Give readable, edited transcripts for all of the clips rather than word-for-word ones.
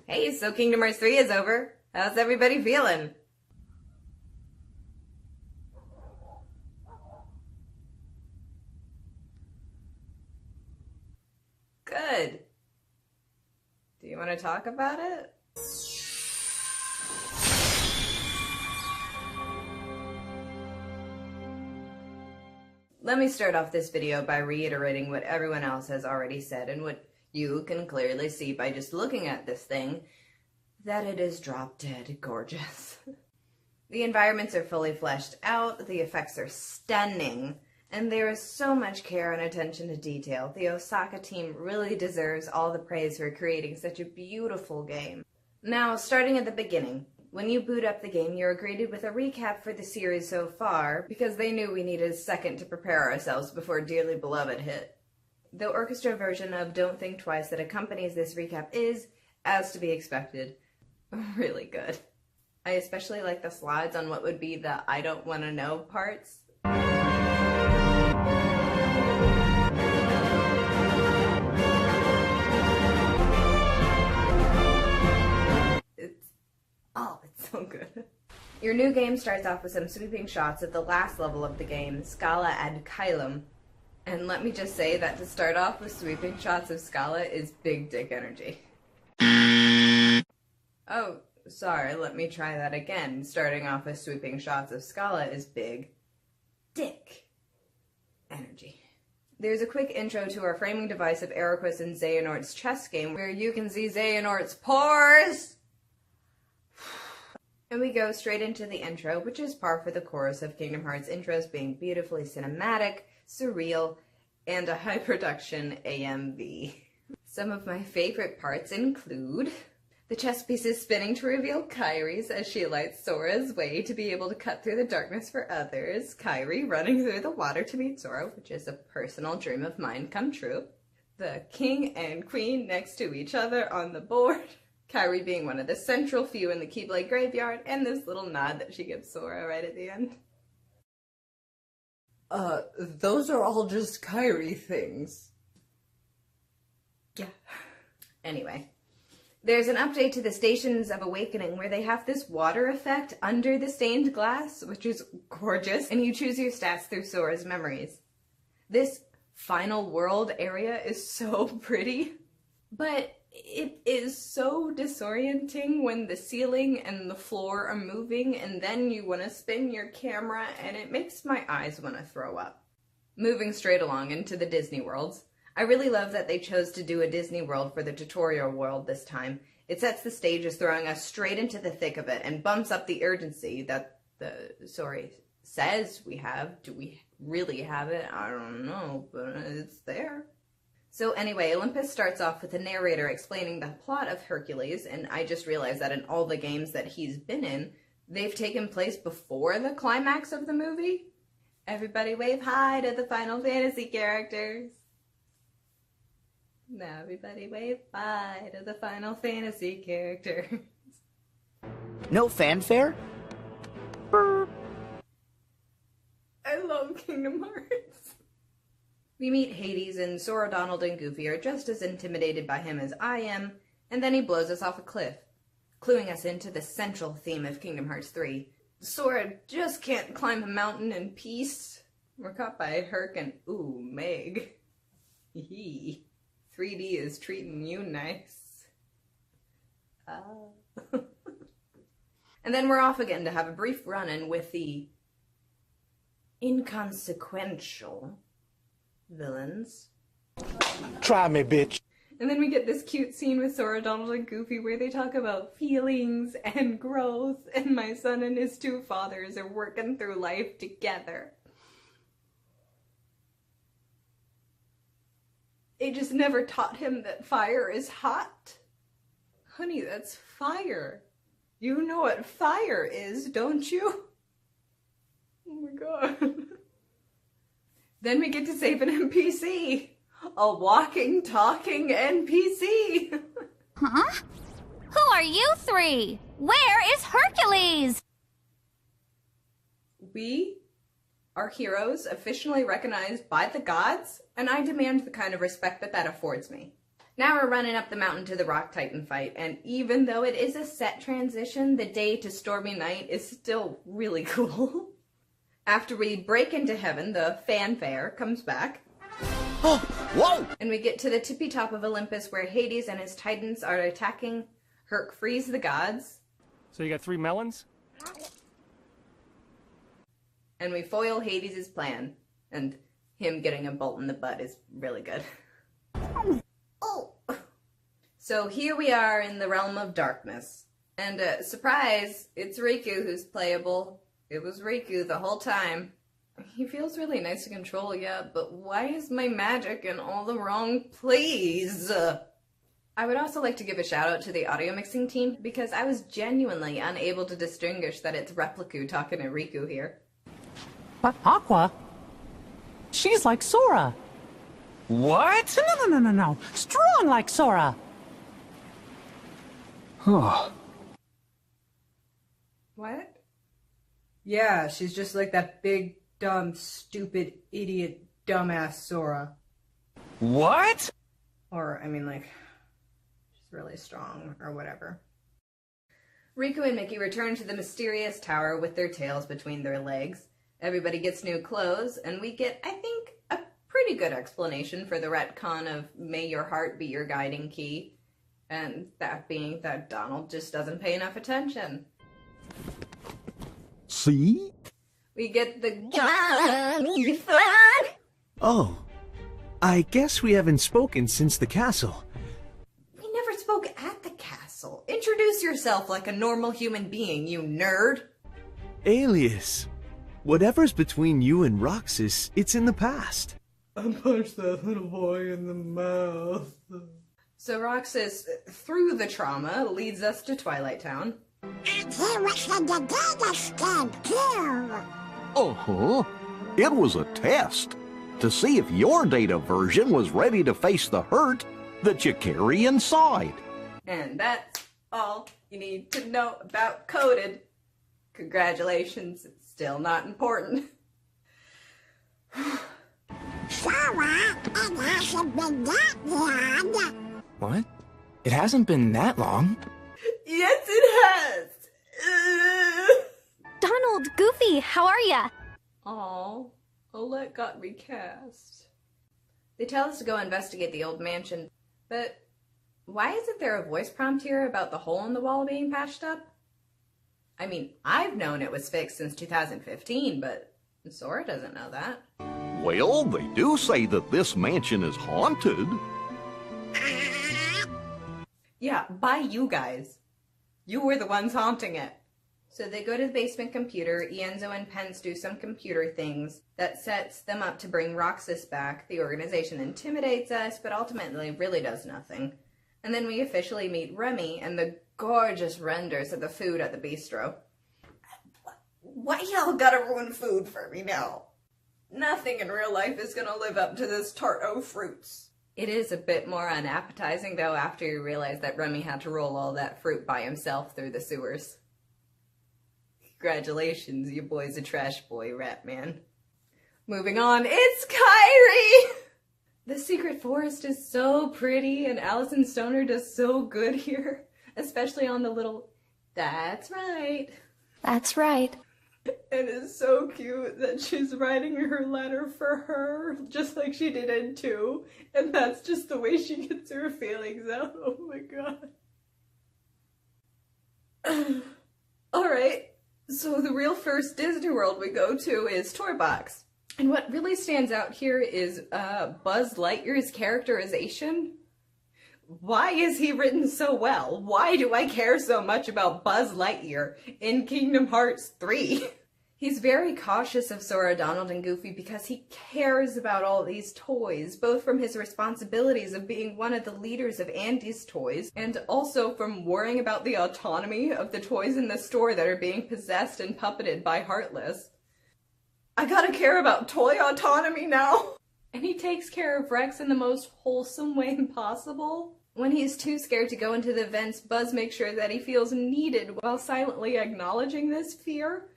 Hey, so Kingdom Hearts 3 is over. How's everybody feeling? Good. Do you want to talk about it? Let me start off this video by reiterating what everyone else has already said and what you can clearly see by just looking at this thing, that it is drop-dead gorgeous. The environments are fully fleshed out, the effects are stunning, and there is so much care and attention to detail. The Osaka team really deserves all the praise for creating such a beautiful game. Now, starting at the beginning, when you boot up the game, you're greeted with a recap for the series so far, because they knew we needed a second to prepare ourselves before Dearly Beloved hit. The orchestra version of Don't Think Twice that accompanies this recap is, as to be expected, really good. I especially like the slides on what would be the I don't want to know parts. It's so good. Your new game starts off with some sweeping shots of the last level of the game, Scala ad Caelum. And let me just say that to start off with sweeping shots of Scala is big dick energy. Oh, sorry, let me try that again. Starting off with sweeping shots of Scala is big dick energy. There's a quick intro to our framing device of Eraqus and Xehanort's chess game where you can see Xehanort's pores! And we go straight into the intro, which is par for the course of Kingdom Hearts intros being beautifully cinematic, surreal, and a high-production AMV. Some of my favorite parts include the chess pieces spinning to reveal Kairi's as she lights Sora's way to be able to cut through the darkness for others, Kairi running through the water to meet Sora, which is a personal dream of mine come true, the king and queen next to each other on the board, Kairi being one of the central few in the Keyblade graveyard, and this little nod that she gives Sora right at the end. Those are all just Kairi things. Yeah. Anyway. There's an update to the Stations of Awakening where they have this water effect under the stained glass, which is gorgeous, and you choose your stats through Sora's memories. This final world area is so pretty, but it is so disorienting when the ceiling and the floor are moving and then you want to spin your camera and it makes my eyes want to throw up. Moving straight along into the Disney worlds, I really love that they chose to do a Disney world for the tutorial world this time. It sets the stage as throwing us straight into the thick of it and bumps up the urgency that the story says we have. Do we really have it? I don't know, but it's there. So anyway, Olympus starts off with a narrator explaining the plot of Hercules, and I just realized that in all the games that he's been in, they've taken place before the climax of the movie. Everybody wave hi to the Final Fantasy characters. Now everybody wave bye to the Final Fantasy characters. No fanfare? Burp. I love Kingdom Hearts. We meet Hades, and Sora, Donald, and Goofy are just as intimidated by him as I am, and then he blows us off a cliff, cluing us into the central theme of Kingdom Hearts 3. Sora just can't climb a mountain in peace. We're caught by Herc and, ooh, Meg. Hee. 3D is treating you nice. And then we're off again to have a brief run-in with the inconsequential villains. Try me, bitch. And then we get this cute scene with Sora, Donald, and Goofy where they talk about feelings and growth, and my son and his two fathers are working through life together. They just never taught him that fire is hot. Honey, that's fire. You know what fire is, don't you? Oh my god. Then we get to save an NPC. A walking, talking NPC. Huh? Who are you three? Where is Hercules? We are heroes officially recognized by the gods, and I demand the kind of respect that affords me. Now we're running up the mountain to the Rock Titan fight, and even though it is a set transition, the day to stormy night is still really cool. After we break into heaven, the fanfare comes back. Oh, whoa! And we get to the tippy top of Olympus where Hades and his titans are attacking Herc frees the gods. So you got 3 melons? And we foil Hades' plan. And him getting a bolt in the butt is really good. Oh! So here we are in the realm of darkness. And surprise, it's Riku who's playable. It was Riku the whole time. He feels really nice to control, yeah, but why is my magic in all the wrong place? I would also like to give a shout out to the audio mixing team because I was genuinely unable to distinguish that it's Repliku talking to Riku here. But Aqua? She's like Sora. What? No. Strong like Sora. Huh. What? Yeah, she's just like that big, dumb, stupid, idiot, dumbass Sora. What? Or, I mean, like, she's really strong, or whatever. Riku and Mickey return to the mysterious tower with their tails between their legs. Everybody gets new clothes, and we get, I think, a pretty good explanation for the retcon of may your heart be your guiding key. And that being that Donald just doesn't pay enough attention. See? We get the Oh, I guess we haven't spoken since the castle. We never spoke at the castle. Introduce yourself like a normal human being, you nerd. Alias. Whatever's between you and Roxas, it's in the past. I punched that little boy in the mouth. So Roxas, through the trauma, leads us to Twilight Town. And he was in the data scan too. Uh-huh. It was a test to see if your data version was ready to face the hurt that you carry inside. And that's all you need to know about Coded. Congratulations, it's still not important. Sora, it hasn't been that long. What? It hasn't been that long. Yes, it has! Donald, Goofy, how are ya? Aw, Olette got recast. They tell us to go investigate the old mansion, but why isn't there a voice prompt here about the hole in the wall being patched up? I mean, I've known it was fixed since 2015, but Sora doesn't know that. Well, they do say that this mansion is haunted. Yeah, by you guys. You were the ones haunting it. So they go to the basement computer, Ienzo and Pence do some computer things that sets them up to bring Roxas back. The organization intimidates us, but ultimately really does nothing. And then we officially meet Remy and the gorgeous renders of the food at the bistro. Why y'all gotta ruin food for me now? Nothing in real life is gonna live up to this tart o' fruits. It is a bit more unappetizing, though, after you realize that Remy had to roll all that fruit by himself through the sewers. Congratulations, your boy's a trash boy, Rat Man. Moving on, it's Kairi! The Secret Forest is so pretty, and Alison Stoner does so good here. Especially on the little, that's right. That's right. And it's so cute that she's writing her letter for her, just like she did in 2. And that's just the way she gets her feelings out. Oh my god. Alright, so the real first Disney World we go to is Toy Box. And what really stands out here is Buzz Lightyear's characterization. Why is he written so well? Why do I care so much about Buzz Lightyear in Kingdom Hearts 3? He's very cautious of Sora, Donald, and Goofy because he cares about all these toys, both from his responsibilities of being one of the leaders of Andy's toys, and also from worrying about the autonomy of the toys in the store that are being possessed and puppeted by Heartless. I gotta care about toy autonomy now! And he takes care of Rex in the most wholesome way possible. When he's too scared to go into the vents, Buzz makes sure that he feels needed while silently acknowledging this fear.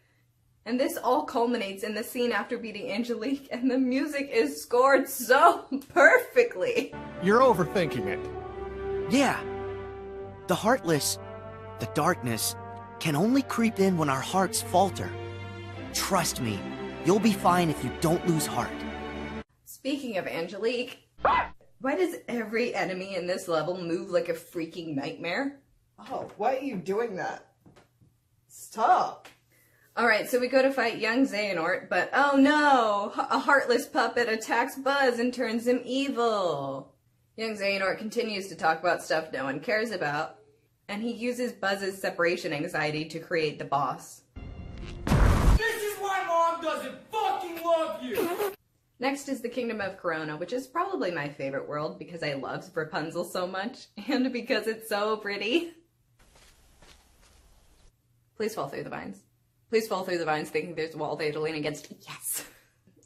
And this all culminates in the scene after beating Angelique, and the music is scored so perfectly. You're overthinking it. Yeah. The heartless, the darkness, can only creep in when our hearts falter. Trust me, you'll be fine if you don't lose heart. Speaking of Angelique, why does every enemy in this level move like a freaking nightmare? Oh, why are you doing that? Stop. Alright, so we go to fight young Xehanort, but oh no! A heartless puppet attacks Buzz and turns him evil! Young Xehanort continues to talk about stuff no one cares about, and he uses Buzz's separation anxiety to create the boss. This is why Mom doesn't fucking love you! Next is the Kingdom of Corona, which is probably my favorite world because I love Rapunzel so much, and because it's so pretty. Please fall through the vines. Please fall through the vines thinking there's a wall there to lean against. Yes!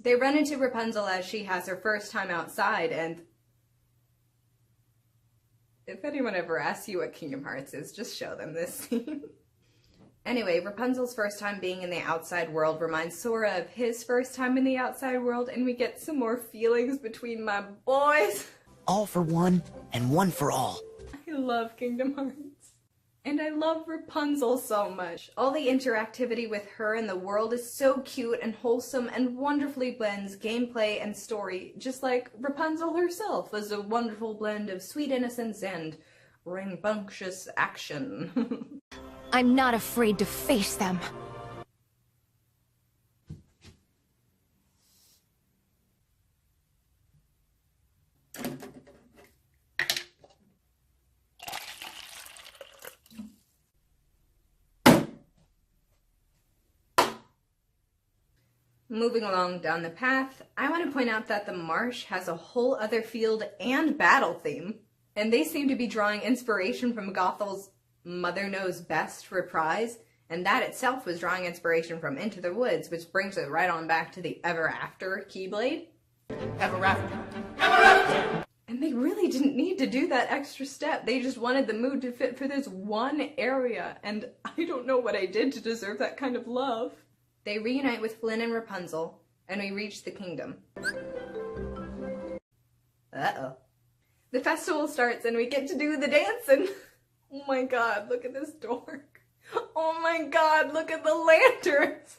They run into Rapunzel as she has her first time outside, and if anyone ever asks you what Kingdom Hearts is, just show them this scene. Anyway, Rapunzel's first time being in the outside world reminds Sora of his first time in the outside world, and we get some more feelings between my boys. All for one, and one for all. I love Kingdom Hearts. And I love Rapunzel so much. All the interactivity with her and the world is so cute and wholesome and wonderfully blends gameplay and story, just like Rapunzel herself is a wonderful blend of sweet innocence and rambunctious action. I'm not afraid to face them. Moving along down the path, I want to point out that the marsh has a whole other field and battle theme, and they seem to be drawing inspiration from Gothel's Mother Knows Best reprise, and that itself was drawing inspiration from Into the Woods, which brings it right on back to the Ever After Keyblade. Ever after. Ever after! And they really didn't need to do that extra step. They just wanted the mood to fit for this one area, and I don't know what I did to deserve that kind of love. They reunite with Flynn and Rapunzel, and we reach the kingdom. Uh-oh. The festival starts and we get to do the dancing. Oh my god, look at this dork. Oh my god, look at the lanterns.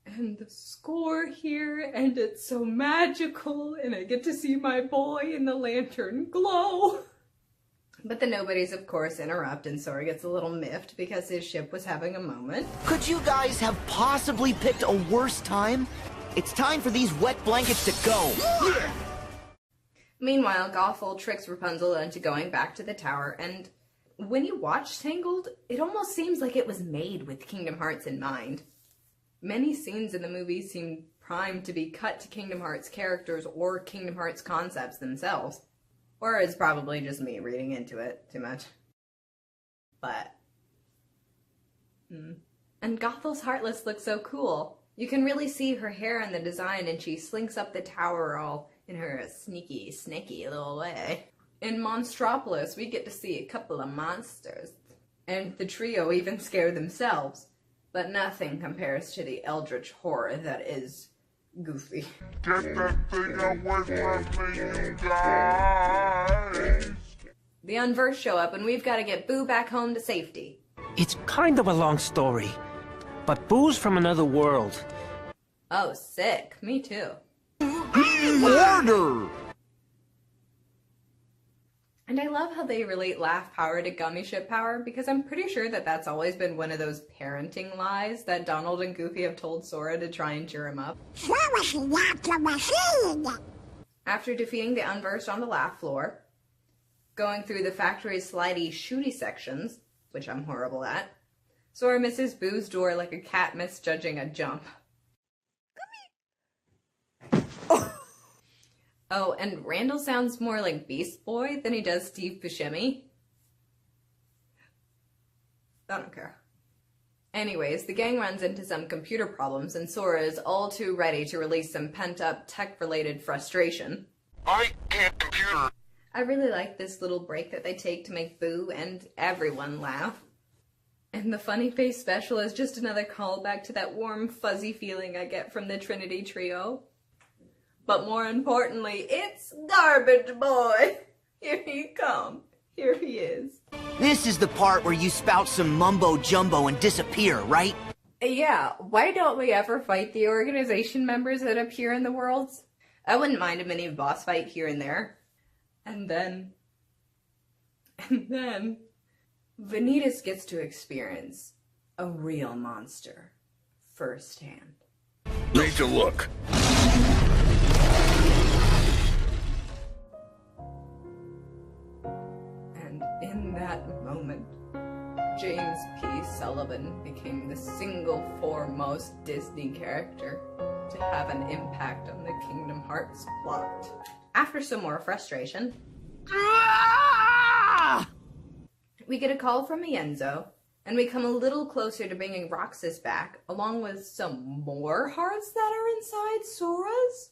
And the score here, and it's so magical, and I get to see my boy in the lantern glow. But the nobodies, of course, interrupt, and Sora gets a little miffed because his ship was having a moment. Could you guys have possibly picked a worse time? It's time for these wet blankets to go. Meanwhile, Gothel tricks Rapunzel into going back to the tower, and when you watch Tangled, it almost seems like it was made with Kingdom Hearts in mind. Many scenes in the movie seem primed to be cut to Kingdom Hearts characters or Kingdom Hearts concepts themselves. Or it's probably just me reading into it too much. But... And Gothel's Heartless looks so cool. You can really see her hair in the design, and she slinks up the tower all in her sneaky, snaky little way. In Monstropolis, we get to see a couple of monsters. And the trio even scare themselves. But nothing compares to the eldritch horror that is Goofy. Get that thing away from me, you guys! The Unversed show up, and we've got to get Boo back home to safety. It's kind of a long story, but Boo's from another world. Oh, sick. Me too. Order! And I love how they relate laugh power to gummy ship power, because I'm pretty sure that that's always been one of those parenting lies that Donald and Goofy have told Sora to try and cheer him up. After defeating the Unversed on the laugh floor, going through the factory's slidey shooty sections, which I'm horrible at, Sora misses Boo's door like a cat misjudging a jump. Oh, and Randall sounds more like Beast Boy than he does Steve Buscemi. I don't care. Anyways, the gang runs into some computer problems, and Sora is all too ready to release some pent-up tech-related frustration. I can't computer. I really like this little break that they take to make Boo and everyone laugh. And the funny face special is just another callback to that warm, fuzzy feeling I get from the Trinity Trio. But more importantly, it's Garbage Boy! Here he comes. Here he is. This is the part where you spout some mumbo-jumbo and disappear, right? Yeah, why don't we ever fight the organization members that appear in the worlds? I wouldn't mind a mini boss fight here and there. And then, Vanitas gets to experience a real monster firsthand. Need to look. And in that moment, James P. Sullivan became the single foremost Disney character to have an impact on the Kingdom Hearts plot. After some more frustration, we get a call from Ienzo, and we come a little closer to bringing Roxas back, along with some more hearts that are inside Sora's.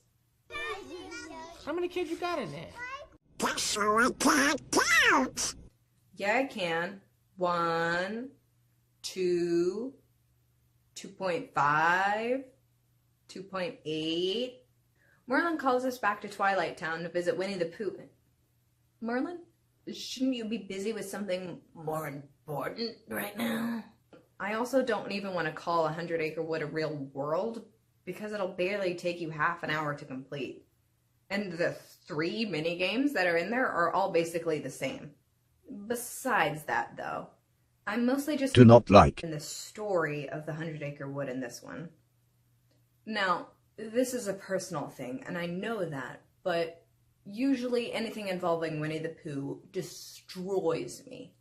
How many kids you got in there? Sora can't count. Yeah, I can. 1, 2, 2.5, 2.8. Merlin calls us back to Twilight Town to visit Winnie the Pooh. Merlin, shouldn't you be busy with something more important right now? I also don't even want to call 100 Acre Wood a real world, because it'll barely take you half an hour to complete. And the 3 mini-games that are in there are all basically the same. Besides that, though, I'm mostly just Do not like. in the story of the 100 Acre Wood in this one. Now, this is a personal thing, and I know that, but usually anything involving Winnie the Pooh destroys me.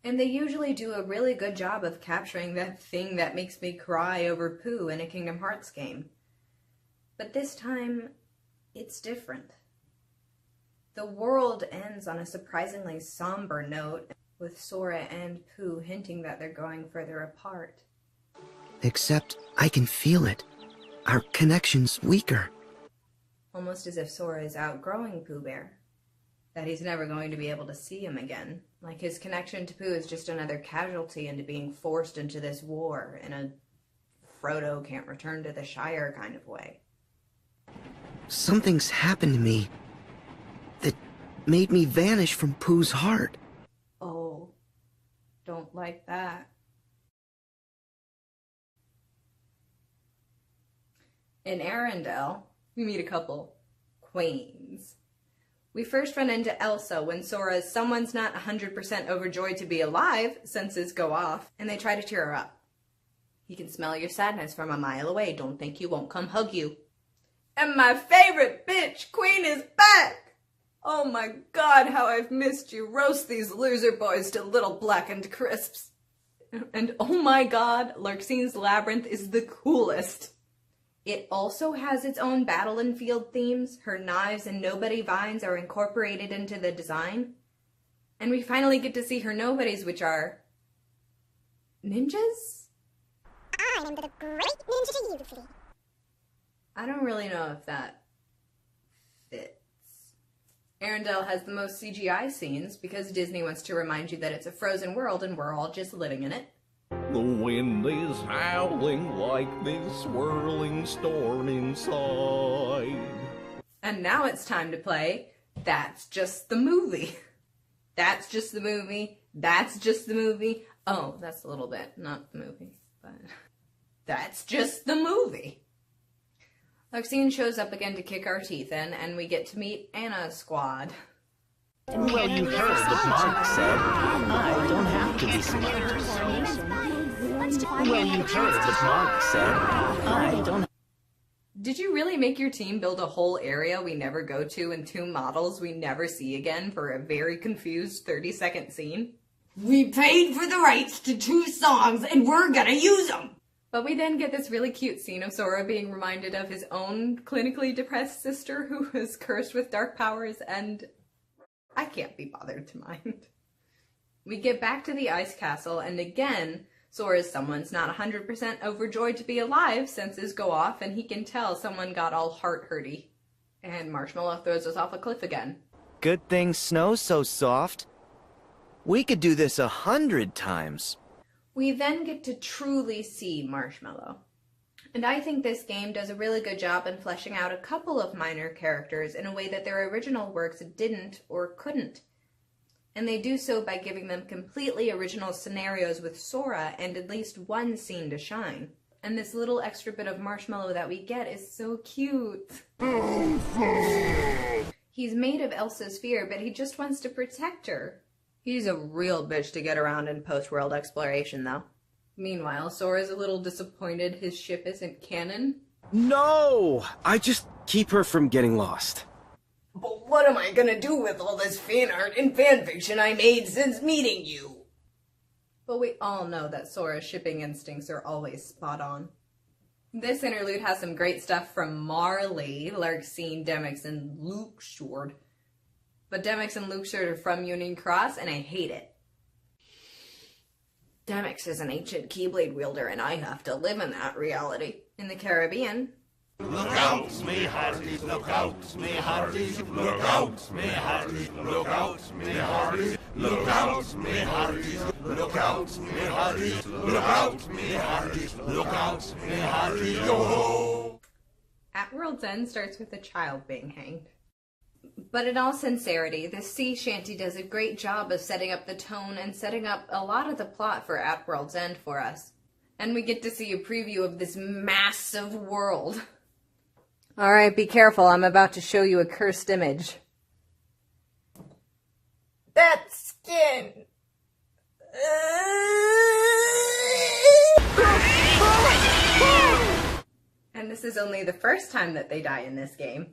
And they usually do a really good job of capturing that thing that makes me cry over Pooh in a Kingdom Hearts game. But this time, it's different. The world ends on a surprisingly somber note, with Sora and Pooh hinting that they're going further apart. Except I can feel it. Our connection's weaker. Almost as if Sora is outgrowing Pooh Bear. That he's never going to be able to see him again. Like his connection to Pooh is just another casualty into being forced into this war in a Frodo can't return to the Shire kind of way. Something's happened to me that made me vanish from Pooh's heart. Oh, don't like that. In Arendelle, we meet a couple queens. We first run into Elsa when Sora's "someone's not 100% overjoyed to be alive" senses go off, and they try to cheer her up. "He can smell your sadness from a mile away. Don't think he won't come hug you." And my favorite bitch, Queen, is back! Oh my god, how I've missed you. Roast these loser boys to little blackened crisps. And oh my god, Larxine's Labyrinth is the coolest. It also has its own battle and field themes. Her knives and nobody vines are incorporated into the design. And we finally get to see her nobodies, which are ninjas? I am the great ninja to you, Flea. I don't really know if that fits. Arendelle has the most CGI scenes because Disney wants to remind you that it's a frozen world and we're all just living in it. The wind is howling like this swirling storm inside. And now it's time to play That's Just the Movie. That's just the movie. That's just the movie. Oh, that's a little bit, not the movie, but that's just the movie. Larxine shows up again to kick our teeth in, and we get to meet Anna's squad. Well, you heard what Mark said. I don't have to be smart. Well, you heard what Mark said. I don't. Did you really make your team build a whole area we never go to and 2 models we never see again for a very confused 30-second scene? We paid for the rights to 2 songs and we're gonna use them! But we then get this really cute scene of Sora being reminded of his own clinically depressed sister who was cursed with dark powers, and I can't be bothered to mind. We get back to the ice castle, and again, Sora's "someone's not 100% overjoyed to be alive" senses go off, and he can tell someone got all heart-hurty. And Marshmallow throws us off a cliff again. Good thing snow's so soft. We could do this 100 times. We then get to truly see Marshmallow. And I think this game does a really good job in fleshing out a couple of minor characters in a way that their original works didn't or couldn't. And they do so by giving them completely original scenarios with Sora and at least one scene to shine. And this little extra bit of marshmallow that we get is so cute. He's made of Elsa's fear, but he just wants to protect her. He's a real bitch to get around in post-world exploration, though. Meanwhile, Sora's a little disappointed his ship isn't canon. No! I just keep her from getting lost. But what am I gonna do with all this fan art and fanfiction I made since meeting you? But we all know that Sora's shipping instincts are always spot on. This interlude has some great stuff from Marley, Larxene, Demyx, and Luxord. But Demyx and Luxord are from Union Cross, and I hate it. Demyx is an ancient Keyblade wielder, and I have to live in that reality. In the Caribbean, look out, me hearties, look out, me hearties, look out, me hearties, look out, me hearties, look out, me hearties, look out, me hearties, look out, me hearties, look out, me hearties, yo-ho! At World's End starts with a child being hanged. But in all sincerity, the sea shanty does a great job of setting up the tone and setting up a lot of the plot for At World's End for us. And we get to see a preview of this massive world. Alright, be careful, I'm about to show you a cursed image. That skin! And this is only the first time that they die in this game.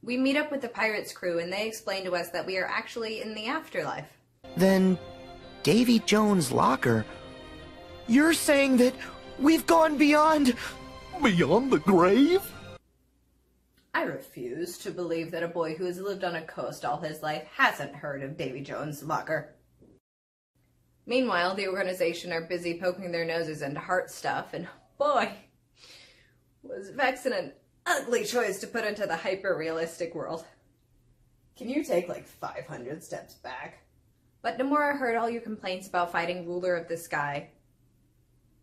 We meet up with the pirates crew and they explain to us that we are actually in the afterlife. Then, Davy Jones' locker? You're saying that we've gone beyond... Beyond the grave? I refuse to believe that a boy who has lived on a coast all his life hasn't heard of Davy Jones' locker. Meanwhile, the organization are busy poking their noses into heart stuff, and boy, was Vex an ugly choice to put into the hyper-realistic world. Can you take like 500 steps back? But Nomura heard all your complaints about fighting Ruler of the Sky,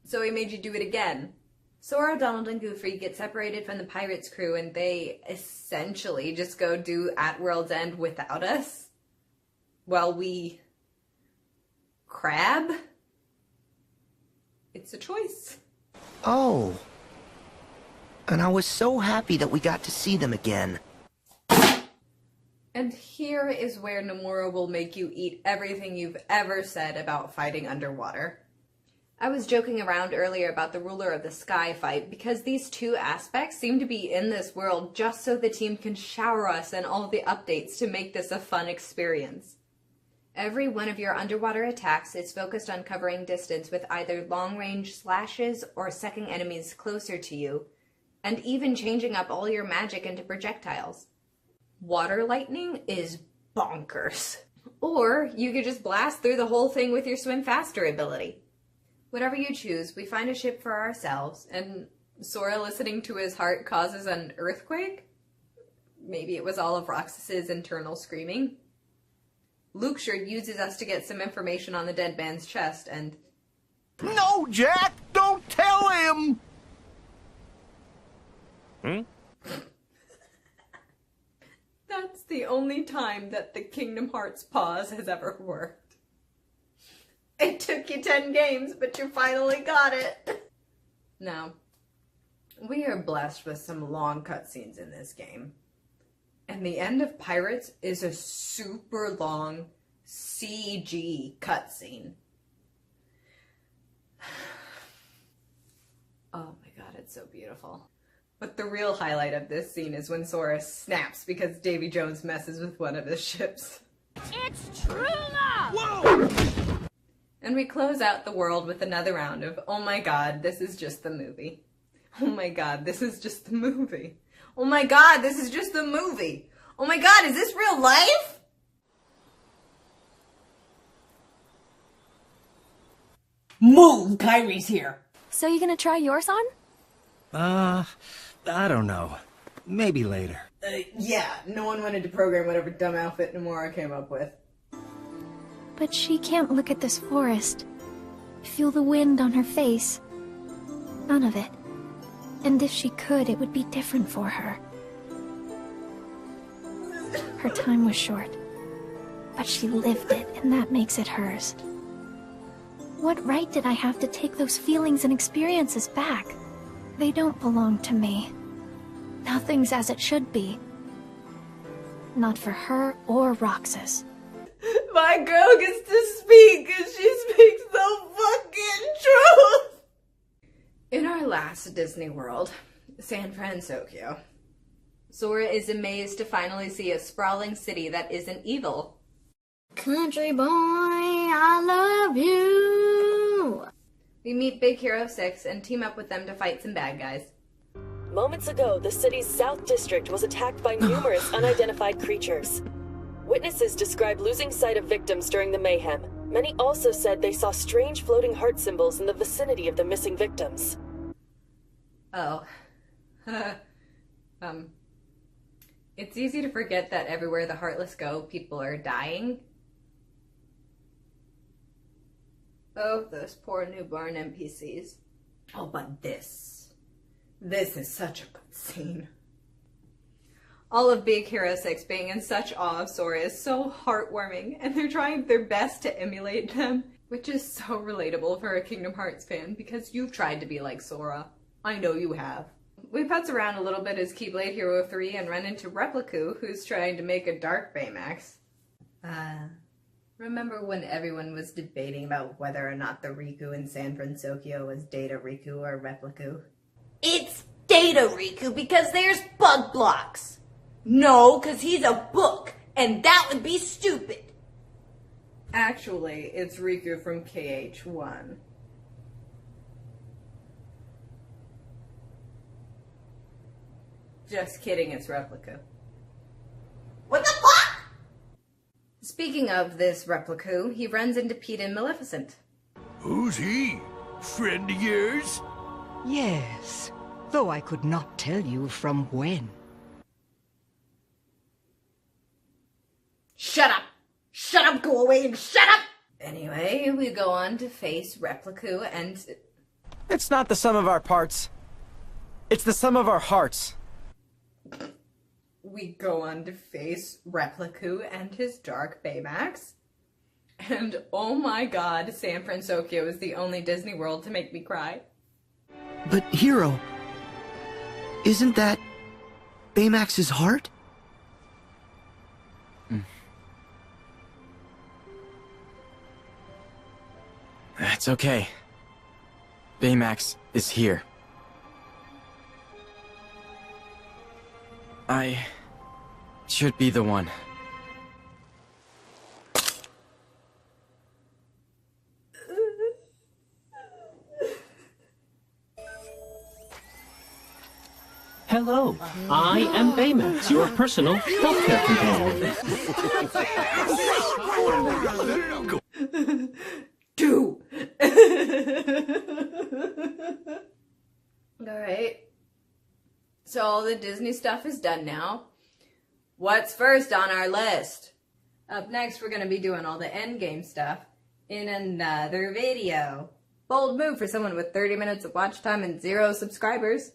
so he made you do it again. Sora, Donald, and Goofy get separated from the pirates crew and they essentially just go do At World's End without us. While we... crab? It's a choice. Oh. And I was so happy that we got to see them again. And here is where Nomura will make you eat everything you've ever said about fighting underwater. I was joking around earlier about the Ruler of the Sky fight because these two aspects seem to be in this world just so the team can shower us in all the updates to make this a fun experience. Every one of your underwater attacks is focused on covering distance with either long-range slashes or sucking enemies closer to you, and even changing up all your magic into projectiles. Water lightning is bonkers. Or you could just blast through the whole thing with your swim faster ability. Whatever you choose, we find a ship for ourselves, and Sora listening to his heart causes an earthquake? Maybe it was all of Roxas's internal screaming. Luxord uses us to get some information on the dead man's chest, and... No, Jack! Don't tell him! That's the only time that the Kingdom Hearts pause has ever worked. It took you 10 games, but you finally got it! Now, we are blessed with some long cutscenes in this game. And the end of Pirates is a super long CG cutscene. Oh my god, it's so beautiful. But the real highlight of this scene is when Sora snaps because Davy Jones messes with one of his ships. It's true love! Whoa! And we close out the world with another round of, oh my god, this is just the movie. Oh my god, this is just the movie. Oh my god, this is just the movie. Oh my god, is this real life? Move, Kyrie's here. So you gonna try yours on? I don't know. Maybe later. Yeah, no one wanted to program whatever dumb outfit Nomura came up with. But she can't look at this forest. Feel the wind on her face. None of it. And if she could, it would be different for her. Her time was short. But she lived it, and that makes it hers. What right did I have to take those feelings and experiences back? They don't belong to me. Nothing's as it should be. Not for her or Roxas. My girl gets to speak, and she speaks the fucking truth! In our last Disney World, San Fransokyo, Sora is amazed to finally see a sprawling city that isn't evil. Country boy, I love you! We meet Big Hero 6 and team up with them to fight some bad guys. Moments ago, the city's South District was attacked by numerous unidentified creatures. Witnesses described losing sight of victims during the mayhem. Many also said they saw strange floating heart symbols in the vicinity of the missing victims. Oh. It's easy to forget that everywhere the Heartless go, people are dying. Oh, those poor newborn NPCs. Oh, but this is such a good scene. All of Big Hero 6 being in such awe of Sora is so heartwarming, and they're trying their best to emulate them, which is so relatable for a Kingdom Hearts fan, because you've tried to be like Sora. I know you have. We putz around a little bit as Keyblade Hero 3 and run into Repliku, who's trying to make a Dark Baymax. Remember when everyone was debating about whether or not the Riku in San Fransokyo was Data Riku or Repliku? It's Data Riku because there's bug blocks! No, because he's a book, and that would be stupid! Actually, it's Riku from KH1. Just kidding, it's Repliku. What the fuck? Speaking of this Repliku, he runs into Pete and Maleficent. Who's he? Friend of yours? Yes, though I could not tell you from when. Shut up! Shut up, go away and shut up! Anyway, we go on to face Repliku and... It's not the sum of our parts. It's the sum of our hearts. We go on to face Repliku and his Dark Baymax. And oh my god, San Fransokyo is the only Disney World to make me cry. But Hero, isn't that Baymax's heart? That's okay. Baymax is here. I should be the one. Hello, I am Baymax, your personal healthcare companion. Do! Alright. So all the Disney stuff is done now. What's first on our list? Up next, we're going to be doing all the endgame stuff in another video. Bold move for someone with 30 minutes of watch time and 0 subscribers.